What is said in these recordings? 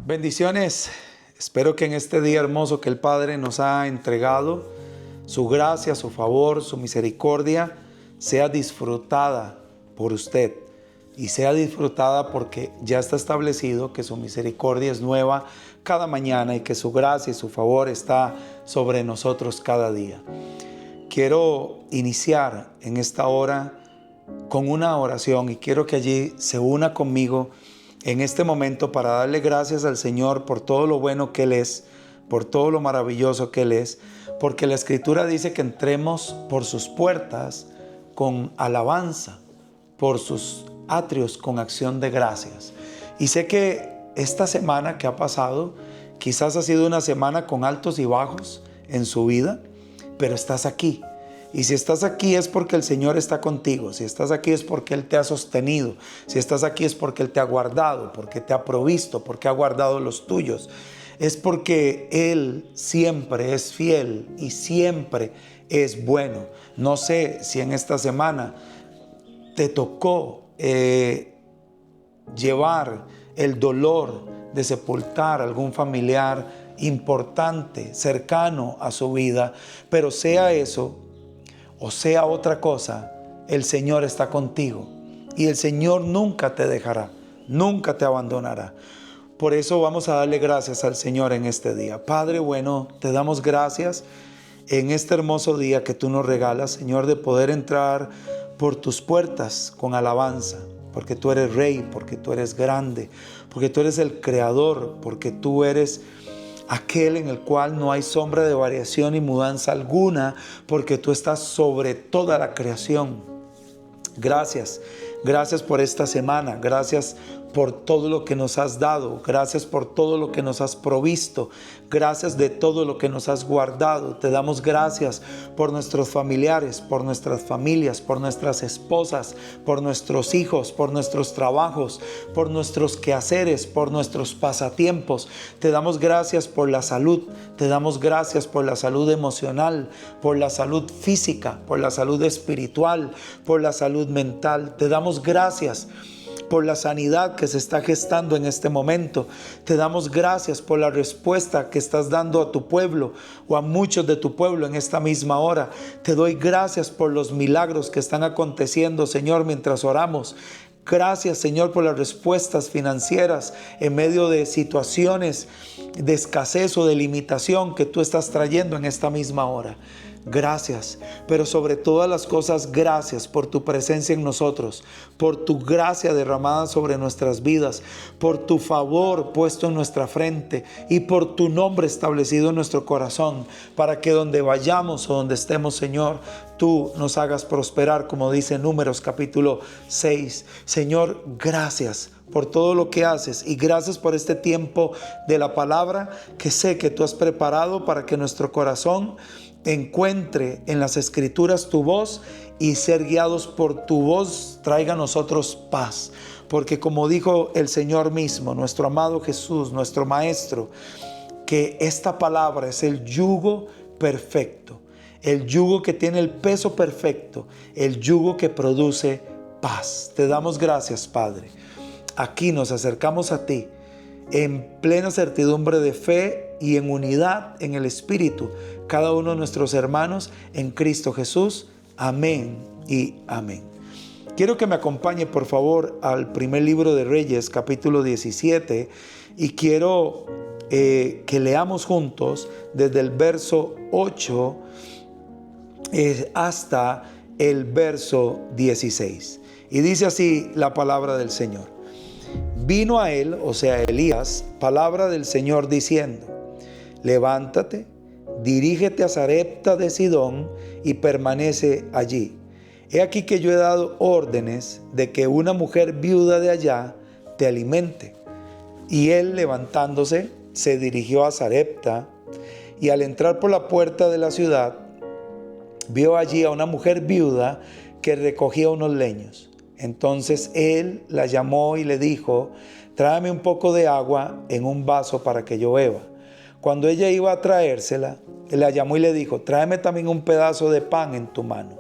Bendiciones. Espero que en este día hermoso que el Padre nos ha entregado, su gracia, su favor, su misericordia, sea disfrutada por usted. Y sea disfrutada porque ya está establecido que su misericordia es nueva cada mañana y que su gracia y su favor está sobre nosotros cada día. Quiero iniciar en esta hora con una oración y quiero que allí se una conmigo en este momento para darle gracias al Señor por todo lo bueno que Él es, por todo lo maravilloso que Él es, porque la Escritura dice que entremos por sus puertas con alabanza, por sus atrios con acción de gracias. Y sé que esta semana que ha pasado, quizás ha sido una semana con altos y bajos en su vida, pero estás aquí. Y si estás aquí es porque el Señor está contigo. Si estás aquí es porque Él te ha sostenido. Si estás aquí es porque Él te ha guardado, porque te ha provisto, porque ha guardado los tuyos. Es porque Él siempre es fiel y siempre es bueno. No sé si en esta semana te tocó llevar el dolor de sepultar a algún familiar importante, cercano a su vida, pero sea eso o sea otra cosa, el Señor está contigo y el Señor nunca te dejará, nunca te abandonará. Por eso vamos a darle gracias al Señor en este día. Padre bueno, te damos gracias en este hermoso día que tú nos regalas, Señor, de poder entrar por tus puertas con alabanza, porque tú eres Rey, porque tú eres grande, porque tú eres el Creador, porque tú eres aquel en el cual no hay sombra de variación y mudanza alguna, porque tú estás sobre toda la creación. Gracias, gracias por esta semana, gracias por todo lo que nos has dado, gracias por todo lo que nos has provisto, gracias de todo lo que nos has guardado. Te damos gracias por nuestros familiares, por nuestras familias, por nuestras esposas, por nuestros hijos, por nuestros trabajos, por nuestros quehaceres, por nuestros pasatiempos. Te damos gracias por la salud, te damos gracias por la salud emocional, por la salud física, por la salud espiritual, por la salud mental. Te damos gracias por la sanidad que se está gestando en este momento. Te damos gracias por la respuesta que estás dando a tu pueblo o a muchos de tu pueblo en esta misma hora. Te doy gracias por los milagros que están aconteciendo, Señor, mientras oramos. Gracias, Señor, por las respuestas financieras en medio de situaciones de escasez o de limitación que tú estás trayendo en esta misma hora. Gracias, pero sobre todas las cosas, gracias por tu presencia en nosotros, por tu gracia derramada sobre nuestras vidas, por tu favor puesto en nuestra frente y por tu nombre establecido en nuestro corazón, para que donde vayamos o donde estemos, Señor, tú nos hagas prosperar, como dice Números capítulo 6. Señor, gracias por todo lo que haces y gracias por este tiempo de la palabra que sé que tú has preparado para que nuestro corazón encuentre en las Escrituras tu voz y ser guiados por tu voz traiga a nosotros paz. Porque como dijo el Señor mismo, nuestro amado Jesús, nuestro Maestro, que esta palabra es el yugo perfecto, el yugo que tiene el peso perfecto, el yugo que produce paz. Te damos gracias, Padre. Aquí nos acercamos a ti en plena certidumbre de fe y en unidad en el Espíritu, cada uno de nuestros hermanos en Cristo Jesús. Amén y amén. Quiero que me acompañe por favor al primer libro de Reyes, capítulo 17, y quiero que leamos juntos desde el verso 8 hasta el verso 16. Y dice así la palabra del Señor. Vino a él, o sea, Elías, palabra del Señor diciendo: levántate, dirígete a Sarepta de Sidón y permanece allí. He aquí que yo he dado órdenes de que una mujer viuda de allá te alimente. Y él, levantándose, se dirigió a Sarepta, y al entrar por la puerta de la ciudad, vio allí a una mujer viuda que recogía unos leños. Entonces él la llamó y le dijo: tráeme un poco de agua en un vaso para que yo beba. Cuando ella iba a traérsela, él la llamó y le dijo: tráeme también un pedazo de pan en tu mano.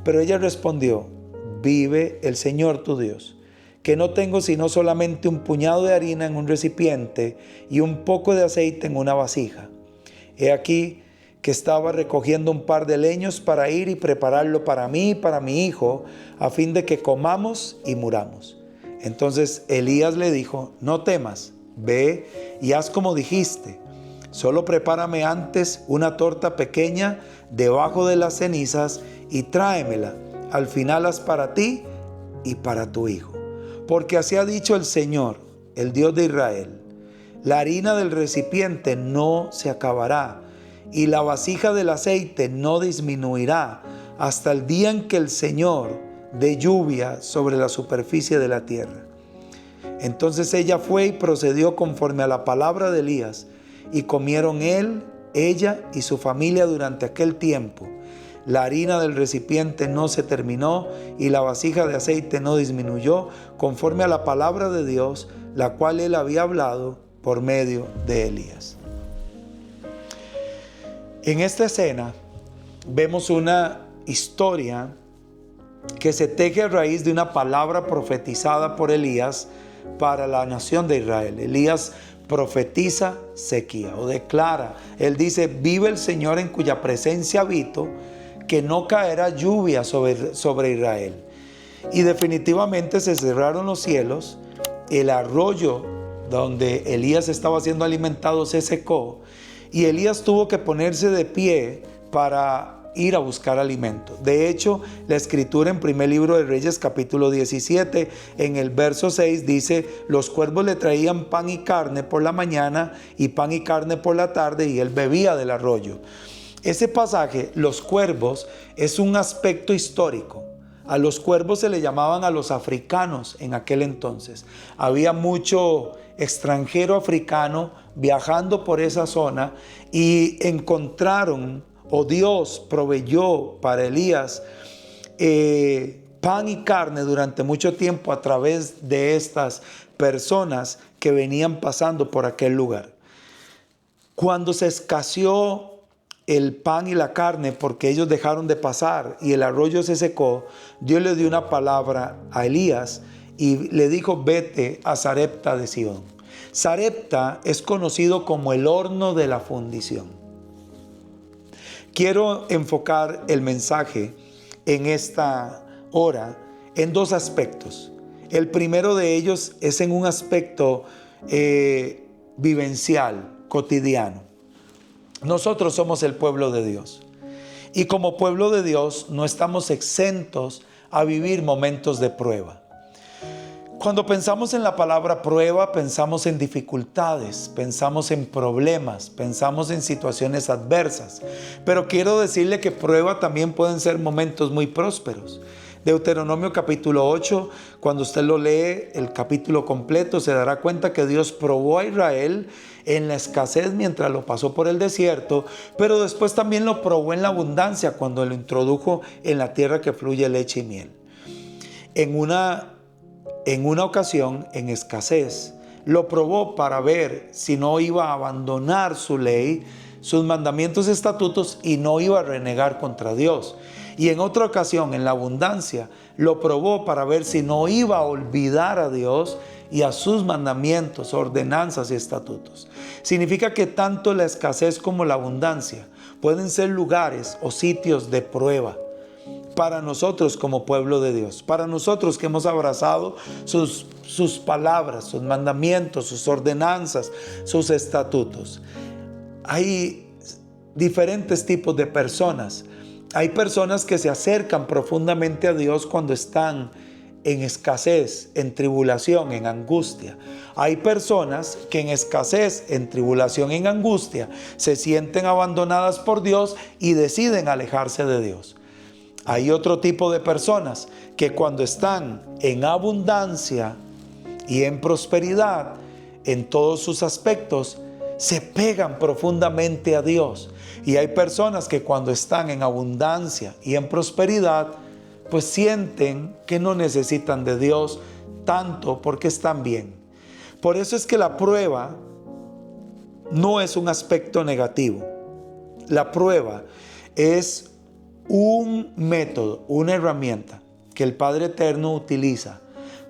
Pero ella respondió: vive el Señor tu Dios, que no tengo sino solamente un puñado de harina en un recipiente y un poco de aceite en una vasija. He aquí que estaba recogiendo un par de leños para ir y prepararlo para mí y para mi hijo, a fin de que comamos y muramos. Entonces Elías le dijo: no temas, ve y haz como dijiste. Solo prepárame antes una torta pequeña debajo de las cenizas y tráemela. Al final haz para ti y para tu hijo. Porque así ha dicho el Señor, el Dios de Israel: la harina del recipiente no se acabará y la vasija del aceite no disminuirá hasta el día en que el Señor dé lluvia sobre la superficie de la tierra. Entonces ella fue y procedió conforme a la palabra de Elías, y comieron él, ella y su familia durante aquel tiempo. La harina del recipiente no se terminó y la vasija de aceite no disminuyó, conforme a la palabra de Dios, la cual él había hablado por medio de Elías. En esta escena vemos una historia que se teje a raíz de una palabra profetizada por Elías para la nación de Israel. Elías profetiza sequía o declara, él dice: vive el Señor en cuya presencia habito, que no caerá lluvia sobre Israel. Y definitivamente se cerraron los cielos, el arroyo donde Elías estaba siendo alimentado se secó, y Elías tuvo que ponerse de pie para ir a buscar alimento. De hecho, la escritura en primer libro de Reyes, capítulo 17, en el verso 6 dice: los cuervos le traían pan y carne por la mañana y pan y carne por la tarde, y él bebía del arroyo. Ese pasaje, los cuervos, es un aspecto histórico. A los cuervos se le llamaban a los africanos en aquel entonces. Había mucho extranjero africano viajando por esa zona y encontraron, o Dios proveyó para Elías pan y carne durante mucho tiempo a través de estas personas que venían pasando por aquel lugar. Cuando se escaseó el pan y la carne porque ellos dejaron de pasar y el arroyo se secó, Dios le dio una palabra a Elías y le dijo: vete a Sarepta de Sidón. Sarepta es conocido como el horno de la fundición. Quiero enfocar el mensaje en esta hora en dos aspectos. El primero de ellos es en un aspecto vivencial, cotidiano. Nosotros somos el pueblo de Dios. Y como pueblo de Dios no estamos exentos a vivir momentos de prueba. Cuando pensamos en la palabra prueba, pensamos en dificultades, pensamos en problemas, pensamos en situaciones adversas. Pero quiero decirle que prueba también pueden ser momentos muy prósperos. Deuteronomio capítulo 8, cuando usted lo lee, el capítulo completo, se dará cuenta que Dios probó a Israel en la escasez mientras lo pasó por el desierto, pero después también lo probó en la abundancia cuando lo introdujo en la tierra que fluye leche y miel. En una ocasión, en escasez, lo probó para ver si no iba a abandonar su ley, sus mandamientos y estatutos, y no iba a renegar contra Dios. Y en otra ocasión, en la abundancia, lo probó para ver si no iba a olvidar a Dios y a sus mandamientos, ordenanzas y estatutos. Significa que tanto la escasez como la abundancia pueden ser lugares o sitios de prueba para nosotros como pueblo de Dios, para nosotros que hemos abrazado sus palabras, sus mandamientos, sus ordenanzas, sus estatutos. Hay diferentes tipos de personas. Hay personas que se acercan profundamente a Dios cuando están en escasez, en tribulación, en angustia. Hay personas que en escasez, en tribulación, en angustia, se sienten abandonadas por Dios y deciden alejarse de Dios. Hay otro tipo de personas que cuando están en abundancia y en prosperidad, en todos sus aspectos, se pegan profundamente a Dios. Y hay personas que cuando están en abundancia y en prosperidad, pues sienten que no necesitan de Dios tanto porque están bien. Por eso es que la prueba no es un aspecto negativo. La prueba es un método, una herramienta que el Padre Eterno utiliza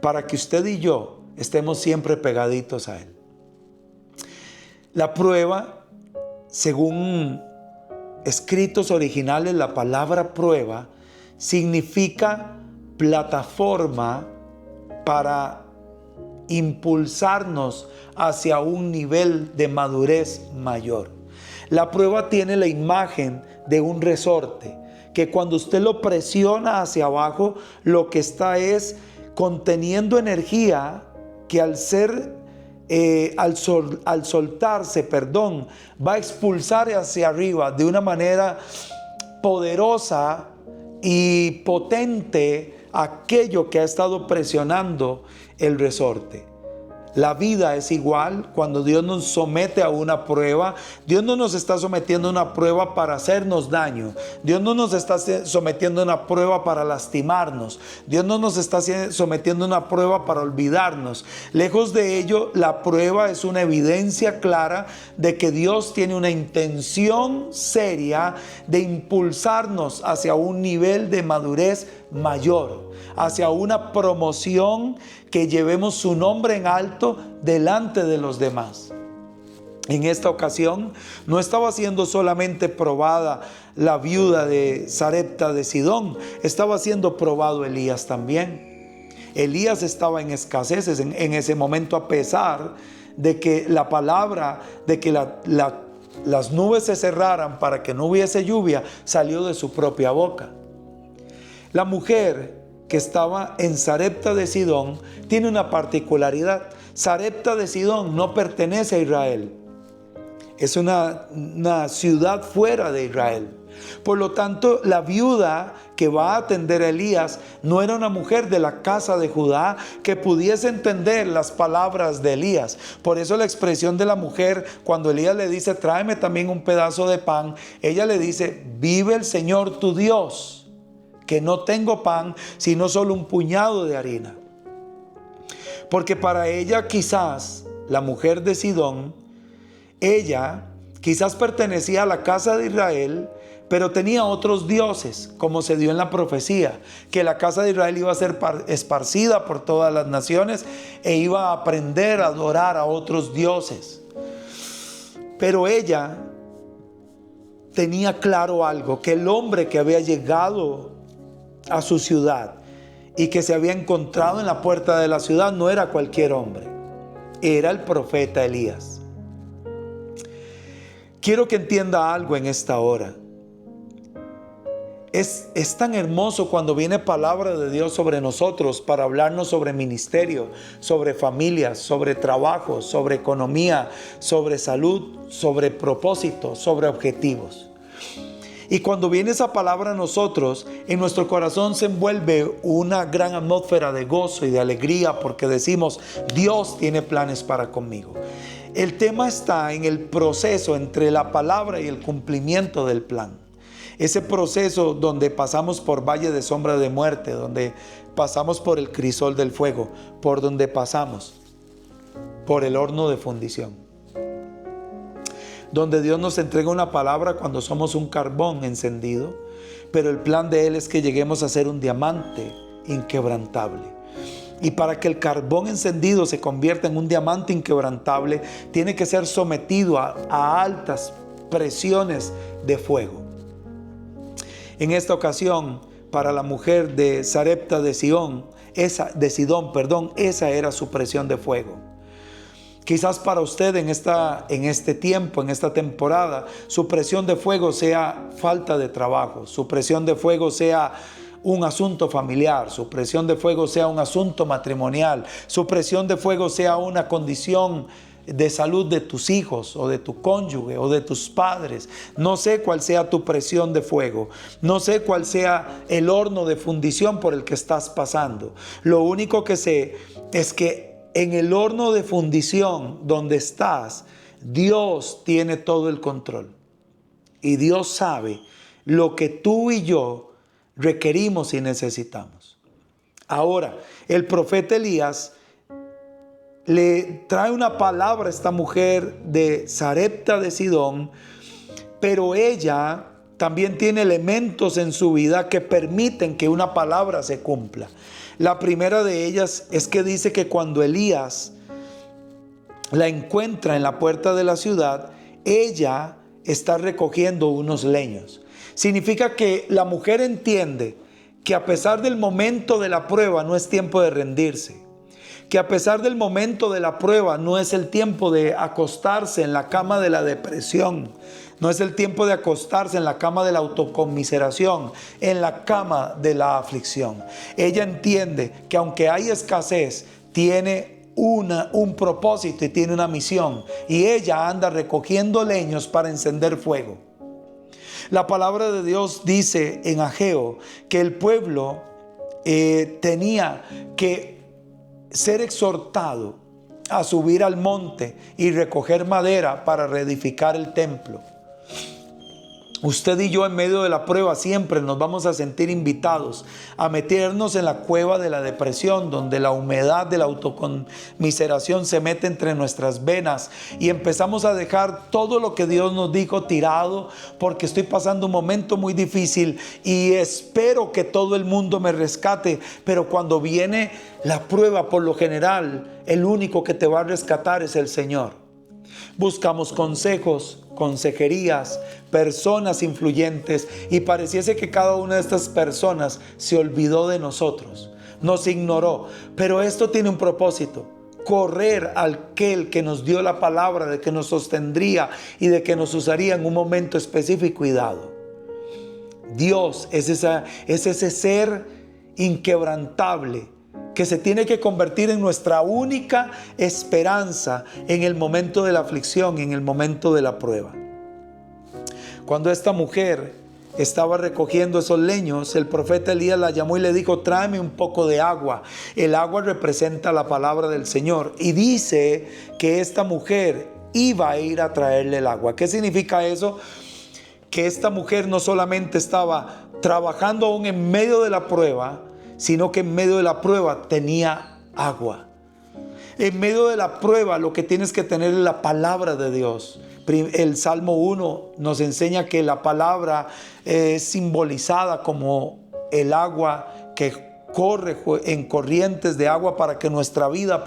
para que usted y yo estemos siempre pegaditos a Él. La prueba, según escritos originales, la palabra prueba significa plataforma para impulsarnos hacia un nivel de madurez mayor. La prueba tiene la imagen de un resorte, que cuando usted lo presiona hacia abajo, lo que está es conteniendo energía que al soltarse, va a expulsar hacia arriba de una manera poderosa y potente aquello que ha estado presionando el resorte. La vida es igual. Cuando Dios nos somete a una prueba, Dios no nos está sometiendo a una prueba para hacernos daño. Dios no nos está sometiendo a una prueba para lastimarnos. Dios no nos está sometiendo a una prueba para olvidarnos. Lejos de ello, la prueba es una evidencia clara de que Dios tiene una intención seria de impulsarnos hacia un nivel de madurez mayor, hacia una promoción, que llevemos su nombre en alto delante de los demás. En esta ocasión no estaba siendo solamente probada la viuda de Sarepta de Sidón, estaba siendo probado Elías también. Elías estaba en escaseces en ese momento, a pesar de que la palabra de que las nubes se cerraran para que no hubiese lluvia salió de su propia boca. La mujer que estaba en Sarepta de Sidón tiene una particularidad. Sarepta de Sidón no pertenece a Israel. Es una ciudad fuera de Israel. Por lo tanto, la viuda que va a atender a Elías no era una mujer de la casa de Judá que pudiese entender las palabras de Elías. Por eso la expresión de la mujer, cuando Elías le dice, tráeme también un pedazo de pan, ella le dice, vive el Señor tu Dios, que no tengo pan, sino solo un puñado de harina. Porque para ella, quizás, la mujer de Sidón, ella quizás pertenecía a la casa de Israel, pero tenía otros dioses, como se dio en la profecía, que la casa de Israel iba a ser esparcida por todas las naciones e iba a aprender a adorar a otros dioses. Pero ella tenía claro algo, que el hombre que había llegado a su ciudad y que se había encontrado en la puerta de la ciudad no era cualquier hombre, era el profeta Elías. Quiero que entienda algo en esta hora. Es tan hermoso cuando viene palabra de Dios sobre nosotros para hablarnos sobre ministerio, sobre familias, sobre trabajo, sobre economía, sobre salud, sobre propósito, sobre objetivos. Y cuando viene esa palabra a nosotros, en nuestro corazón se envuelve una gran atmósfera de gozo y de alegría, porque decimos, Dios tiene planes para conmigo. El tema está en el proceso entre la palabra y el cumplimiento del plan. Ese proceso donde pasamos por valle de sombra de muerte, donde pasamos por el crisol del fuego, por donde pasamos por el horno de fundición, donde Dios nos entrega una palabra cuando somos un carbón encendido, pero el plan de Él es que lleguemos a ser un diamante inquebrantable. Y para que el carbón encendido se convierta en un diamante inquebrantable, tiene que ser sometido a altas presiones de fuego. En esta ocasión, para la mujer de Sarepta de Sidón, esa era su presión de fuego. Quizás para usted en este tiempo, en esta temporada, su presión de fuego sea falta de trabajo, su presión de fuego sea un asunto familiar, su presión de fuego sea un asunto matrimonial, su presión de fuego sea una condición de salud de tus hijos o de tu cónyuge o de tus padres. No sé cuál sea tu presión de fuego, no sé cuál sea el horno de fundición por el que estás pasando. Lo único que sé es que en el horno de fundición donde estás, Dios tiene todo el control. Y Dios sabe lo que tú y yo requerimos y necesitamos. Ahora, el profeta Elías le trae una palabra a esta mujer de Sarepta de Sidón, pero ella también tiene elementos en su vida que permiten que una palabra se cumpla. La primera de ellas es que dice que cuando Elías la encuentra en la puerta de la ciudad, ella está recogiendo unos leños. Significa que la mujer entiende que a pesar del momento de la prueba no es tiempo de rendirse, que a pesar del momento de la prueba no es el tiempo de acostarse en la cama de la depresión, no es el tiempo de acostarse en la cama de la autoconmiseración, en la cama de la aflicción. Ella entiende que aunque hay escasez, tiene un propósito y tiene una misión, y ella anda recogiendo leños para encender fuego. La palabra de Dios dice en Ageo que el pueblo tenía que ser exhortado a subir al monte y recoger madera para reedificar el templo. Usted y yo en medio de la prueba siempre nos vamos a sentir invitados a meternos en la cueva de la depresión, donde la humedad de la autoconmiseración se mete entre nuestras venas y empezamos a dejar todo lo que Dios nos dijo tirado, porque estoy pasando un momento muy difícil y espero que todo el mundo me rescate. Pero cuando viene la prueba, por lo general, el único que te va a rescatar es el Señor. Buscamos consejos, consejerías, personas influyentes, y pareciese que cada una de estas personas se olvidó de nosotros, nos ignoró. Pero esto tiene un propósito: correr al aquel que nos dio la palabra, de que nos sostendría y de que nos usaría en un momento específico y dado. Dios es ese ser inquebrantable que se tiene que convertir en nuestra única esperanza en el momento de la aflicción, en el momento de la prueba. Cuando esta mujer estaba recogiendo esos leños, el profeta Elías la llamó y le dijo: tráeme un poco de agua. El agua representa la palabra del Señor, y dice que esta mujer iba a ir a traerle el agua. ¿Qué significa eso? Que esta mujer no solamente estaba trabajando aún en medio de la prueba, sino que en medio de la prueba tenía agua. En medio de la prueba lo que tienes que tener es la palabra de Dios. El Salmo 1 nos enseña que la palabra es simbolizada como el agua que corre en corrientes de agua, para que nuestra vida,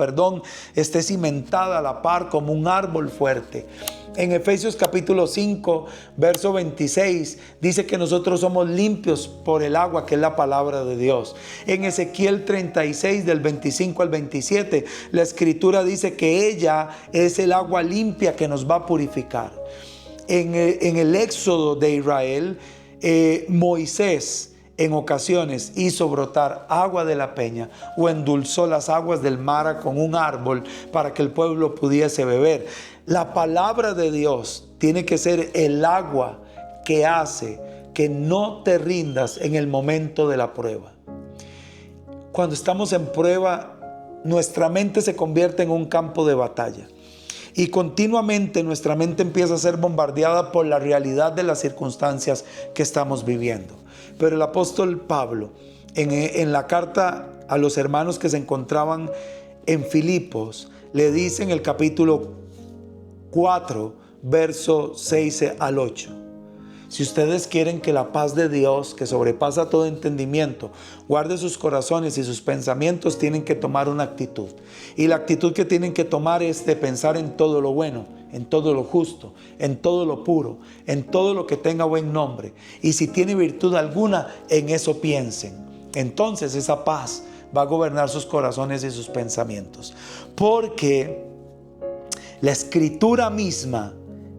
esté cimentada a la par como un árbol fuerte. En Efesios capítulo 5, verso 26, dice que nosotros somos limpios por el agua, que es la palabra de Dios. En Ezequiel 36, del 25 al 27, la escritura dice que ella es el agua limpia que nos va a purificar. En el éxodo de Israel, Moisés en ocasiones hizo brotar agua de la peña o endulzó las aguas del mar con un árbol para que el pueblo pudiese beber. La palabra de Dios tiene que ser el agua que hace que no te rindas en el momento de la prueba. Cuando estamos en prueba, nuestra mente se convierte en un campo de batalla. Y continuamente nuestra mente empieza a ser bombardeada por la realidad de las circunstancias que estamos viviendo. Pero el apóstol Pablo, en la carta a los hermanos que se encontraban en Filipos, le dice en el capítulo 4, verso 6 al 8: si ustedes quieren que la paz de Dios, que sobrepasa todo entendimiento, guarde sus corazones y sus pensamientos, tienen que tomar una actitud. Y la actitud que tienen que tomar es de pensar en todo lo bueno, en todo lo justo, en todo lo puro, en todo lo que tenga buen nombre. Y si tiene virtud alguna, en eso piensen. Entonces esa paz va a gobernar sus corazones y sus pensamientos. Porque la escritura misma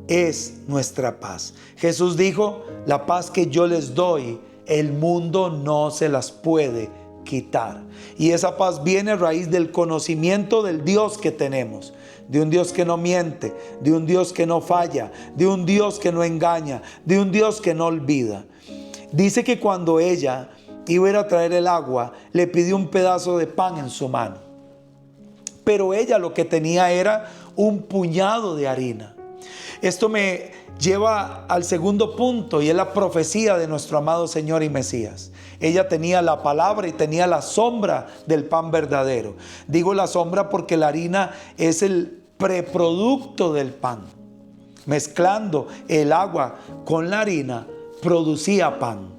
es nuestra paz. Jesús dijo: la paz que yo les doy, el mundo no se las puede quitar. Y esa paz viene a raíz del conocimiento del Dios que tenemos, de un Dios que no miente, de un Dios que no falla, de un Dios que no engaña, de un Dios que no olvida. Dice que cuando ella iba a ir a traer el agua, le pidió un pedazo de pan en su mano, pero ella lo que tenía era un puñado de harina. Esto me lleva al segundo punto, y es la profecía de nuestro amado Señor y Mesías. Ella tenía la palabra y tenía la sombra del pan verdadero. Digo la sombra porque la harina es el preproducto del pan. Mezclando el agua con la harina producía pan.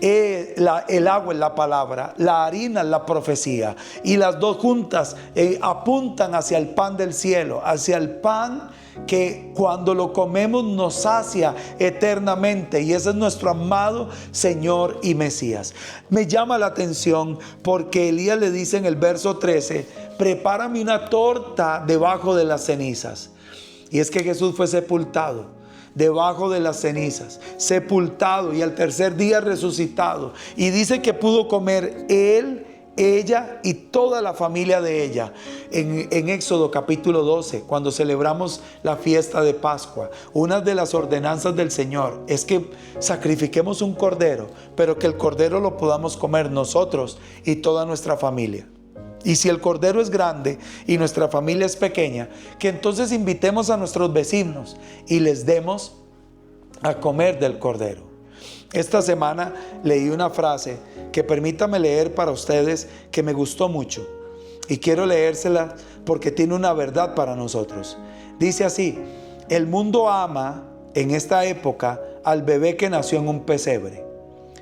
El agua es la palabra, la harina es la profecía, y las dos juntas apuntan hacia el pan del cielo, hacia el pan que cuando lo comemos nos sacia eternamente, y ese es nuestro amado Señor y Mesías. Me llama la atención porque Elías le dice en el verso 13: prepárame una torta debajo de las cenizas. Y es que Jesús fue sepultado debajo de las cenizas, sepultado y al tercer día resucitado, y dice que pudo comer él, ella y toda la familia de ella. En Éxodo capítulo 12, cuando celebramos la fiesta de Pascua, una de las ordenanzas del Señor es que sacrifiquemos un cordero, pero que el cordero lo podamos comer nosotros y toda nuestra familia. Y si el cordero es grande y nuestra familia es pequeña, que entonces invitemos a nuestros vecinos y les demos a comer del cordero. Esta semana leí una frase que permítame leer para ustedes, que me gustó mucho, y quiero leérsela porque tiene una verdad para nosotros. Dice así: el mundo ama en esta época al bebé que nació en un pesebre,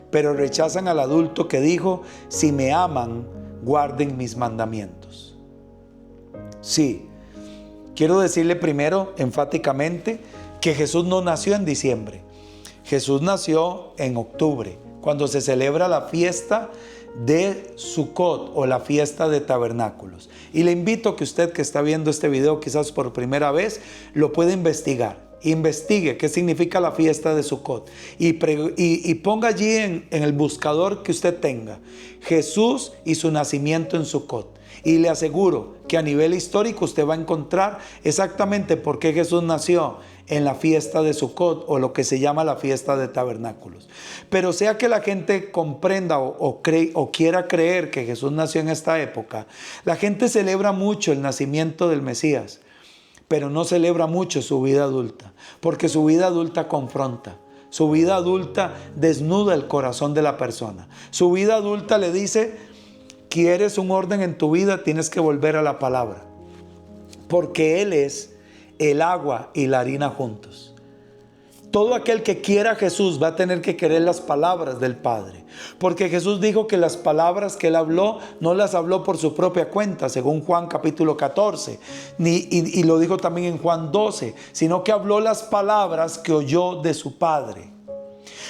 pero rechazan al adulto que dijo: si me aman, guarden mis mandamientos. Sí, quiero decirle primero enfáticamente que Jesús no nació en diciembre. Jesús nació en octubre, cuando se celebra la fiesta de Sukkot o la fiesta de tabernáculos. Y le invito a que usted que está viendo este video quizás por primera vez lo pueda investigar. Investigue qué significa la fiesta de Sukkot y ponga allí en el buscador que usted tenga Jesús y su nacimiento en Sukkot, y le aseguro que a nivel histórico usted va a encontrar exactamente por qué Jesús nació en la fiesta de Sukkot, o lo que se llama la fiesta de tabernáculos. Pero sea que la gente comprenda o quiera creer que Jesús nació en esta época, la gente celebra mucho el nacimiento del Mesías, pero no celebra mucho su vida adulta, porque su vida adulta confronta. Su vida adulta desnuda el corazón de la persona. Su vida adulta le dice: ¿quieres un orden en tu vida? Tienes que volver a la palabra, porque Él es el agua y la harina juntos. Todo aquel que quiera a Jesús va a tener que querer las palabras del Padre, porque Jesús dijo que las palabras que Él habló no las habló por su propia cuenta, según Juan capítulo 14, y lo dijo también en Juan 12, sino que habló las palabras que oyó de su Padre.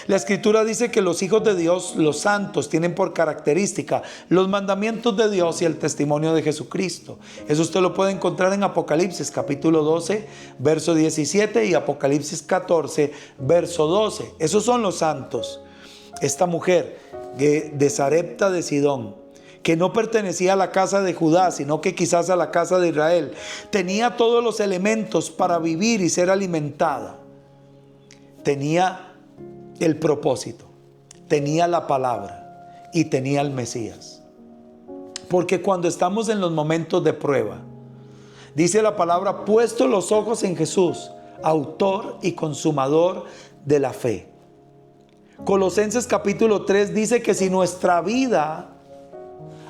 La Escritura dice que los hijos de Dios, los santos, tienen por característica los mandamientos de Dios y el testimonio de Jesucristo. Eso usted lo puede encontrar en Apocalipsis capítulo 12, verso 17, y Apocalipsis 14, verso 12. Esos son los santos. Esta mujer de Sarepta de Sidón, que no pertenecía a la casa de Judá, sino que quizás a la casa de Israel, tenía todos los elementos para vivir y ser alimentada. Tenía el propósito, tenía la palabra y tenía el Mesías. Porque cuando estamos en los momentos de prueba, dice la palabra: puesto los ojos en Jesús, autor y consumador de la fe. Colosenses capítulo 3 dice que si nuestra vida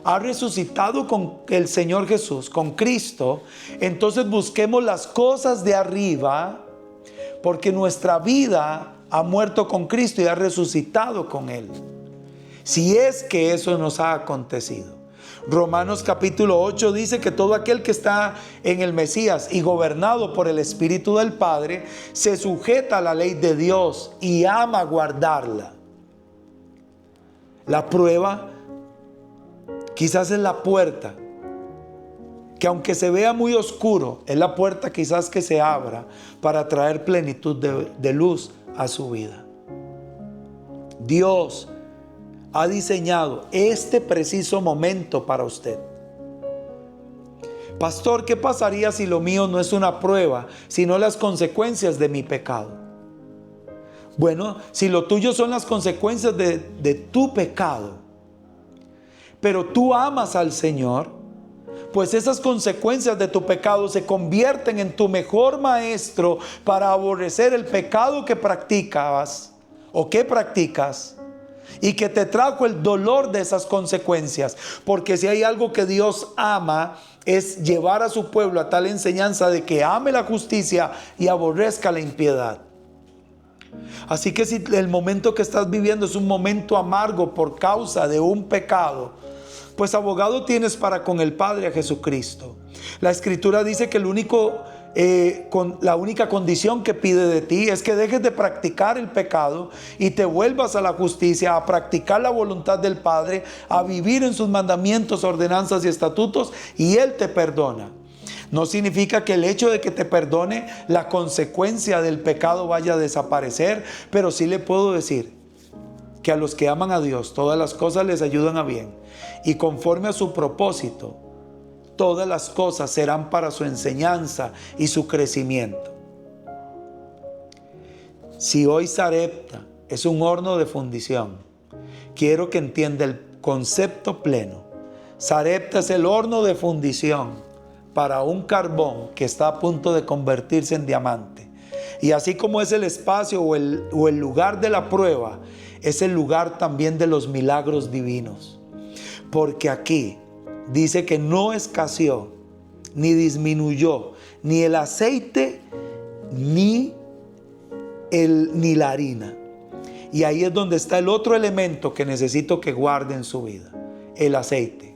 ha resucitado con el Señor Jesús, con Cristo, entonces busquemos las cosas de arriba, porque nuestra vida ha muerto con Cristo y ha resucitado con Él. Si es que eso nos ha acontecido. Romanos capítulo 8 dice que todo aquel que está en el Mesías y gobernado por el Espíritu del Padre se sujeta a la ley de Dios y ama guardarla. La prueba quizás es la puerta, que aunque se vea muy oscuro, es la puerta quizás que se abra para traer plenitud de luz a su vida. Dios ha diseñado este preciso momento para usted. Pastor, ¿qué pasaría si lo mío no es una prueba, sino las consecuencias de mi pecado? Bueno, si lo tuyo son las consecuencias de tu pecado, pero tú amas al Señor, pues esas consecuencias de tu pecado se convierten en tu mejor maestro para aborrecer el pecado que practicabas o que practicas, y que te trajo el dolor de esas consecuencias. Porque si hay algo que Dios ama, es llevar a su pueblo a tal enseñanza de que ame la justicia y aborrezca la impiedad. Así que si el momento que estás viviendo es un momento amargo por causa de un pecado, pues abogado tienes para con el Padre, a Jesucristo. La Escritura dice que la única condición que pide de ti es que dejes de practicar el pecado y te vuelvas a la justicia, a practicar la voluntad del Padre, a vivir en sus mandamientos, ordenanzas y estatutos, y Él te perdona. No significa que el hecho de que te perdone, la consecuencia del pecado vaya a desaparecer, pero sí le puedo decir que a los que aman a Dios, todas las cosas les ayudan a bien, y conforme a su propósito, todas las cosas serán para su enseñanza y su crecimiento. Si hoy Sarepta es un horno de fundición, quiero que entienda el concepto pleno. Sarepta es el horno de fundición para un carbón que está a punto de convertirse en diamante. Y así como es el espacio o el lugar de la prueba, es el lugar también de los milagros divinos. Porque aquí dice que no escaseó, ni disminuyó, ni el aceite, ni la harina. Y ahí es donde está el otro elemento que necesito que guarde en su vida: el aceite.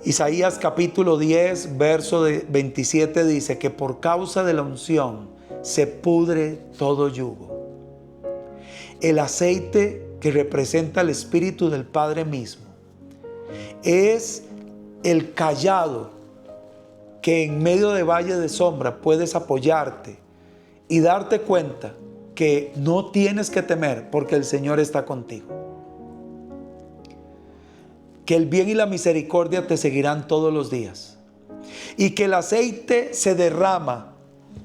Isaías capítulo 10, verso 27 dice que por causa de la unción se pudre todo yugo. El aceite, que representa el Espíritu del Padre mismo, es el cayado que en medio de valle de sombra puedes apoyarte y darte cuenta que no tienes que temer porque el Señor está contigo. Que el bien y la misericordia te seguirán todos los días. Y que el aceite se derrama,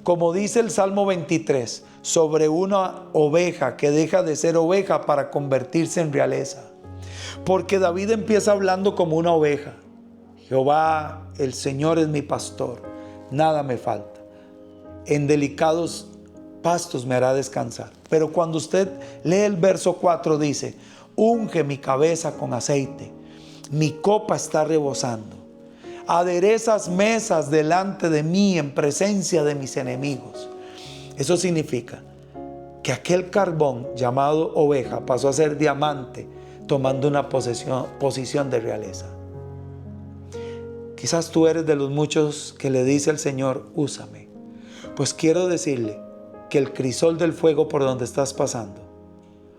como dice el Salmo 23, sobre una oveja que deja de ser oveja para convertirse en realeza. Porque David empieza hablando como una oveja. Jehová, el Señor es mi pastor, nada me falta. En delicados pastos me hará descansar. Pero cuando usted lee el verso 4 dice: unge mi cabeza con aceite, mi copa está rebosando. Aderezas mesas delante de mí en presencia de mis enemigos. Eso significa que aquel carbón llamado oveja pasó a ser diamante, tomando una posición de realeza. Quizás tú eres de los muchos que le dice al Señor: úsame. Pues quiero decirle que el crisol del fuego por donde estás pasando,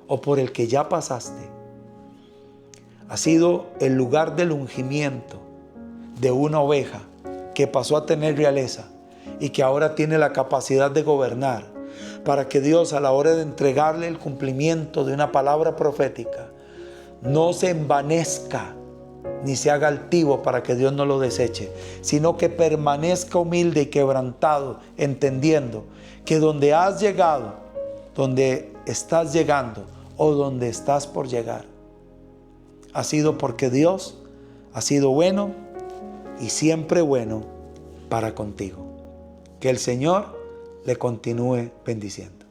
o por el que ya pasaste, ha sido el lugar del ungimiento de una oveja que pasó a tener realeza y que ahora tiene la capacidad de gobernar, para que Dios, a la hora de entregarle el cumplimiento de una palabra profética, no se envanezca ni se haga altivo para que Dios no lo deseche, sino que permanezca humilde y quebrantado, entendiendo que donde has llegado, donde estás llegando o donde estás por llegar, ha sido porque Dios ha sido bueno y siempre bueno para contigo. Que el Señor le continúe bendiciendo.